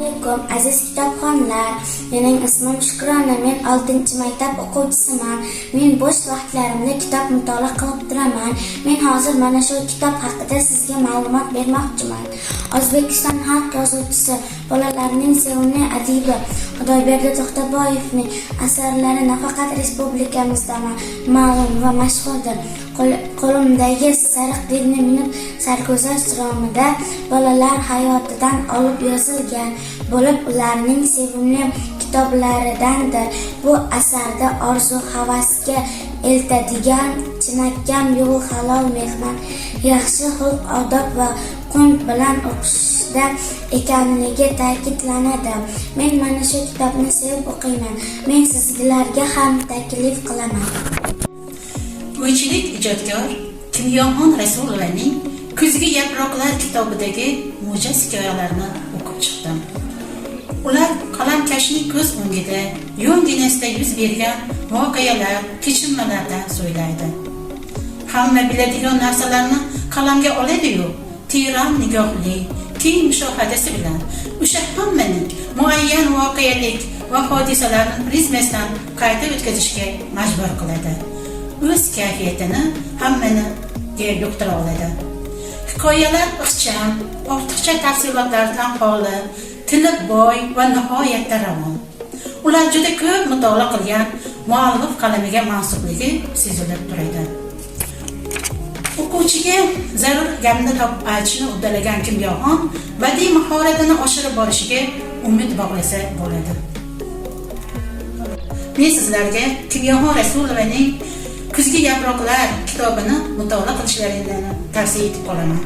Assalomu alaykum aziz kitobxonlar. Mening ismim Shukrona. Men 6-maktab o'quvchisiman. Men bo'sh vaqtlarimda kitob mutolaa qilib turaman. Men hozir mana shu kitob haqida sizga ma'lumot bermoqchiman. O'zbekiston xalq yozuvchisi, bolalarning sevimli adibi Xudoyberdi To'xtaboyevning asarlari nafaqat respublikamizda ma'lum va mashhurdir. Qo'limdagi sariq dilni minib sarguzasht romida bolalar hayotidan olib yozilgan bo'lib, ularning sevimli kitoblaridandir. Bu asarda orzu-havasga eltadigan chinakam yo'l halol mehnat, yaxshi xulq-odob va qunt bilan o'qishda ekanligi ta'kidlanadi. Men mana shu kitobni sevib o'qiyman. Men sizlarga ham taklif qilaman. O'ychilik ijodkor Kimyoxon Rasulovaning Kuzgi yaproqlar kitobidagi mo'jiz hikoyalarini o'qib chiqdim. Ular qalamkashning ko'z o'ngida Yon dinasida yuz bergan voqealar, kechinmalardan so'ylaydi. Hamma biladigan narsalarni qalamga oladi-yu, teran nigohli, keng mushohadasi bilan o'sha hammaning muayyan voqealik va hodisalarni prizmasidan qayta o'tkazishga majbur qiladi. O'z kayfiyatini hammaniga yuqtira oladi. Hikoyalar ixcham, ortiqcha tafsilotlardan xoli, tili boy va nihoyatda ravon. Ular juda ko'p mutolaa qilgan muallif qalamiga mansubligi sezilib turadi. O'quvchiga zarur gapni topib aytishni uddalagan Kimyoxon badiiy mahoratini oshirib borishiga umid bog'lasa bo'ladi. Men sizlarga Kimyoxon Rasulovaning Kuzgi yaproqlar kitobini mutolaa qilishlarini tavsiya etib qolaman.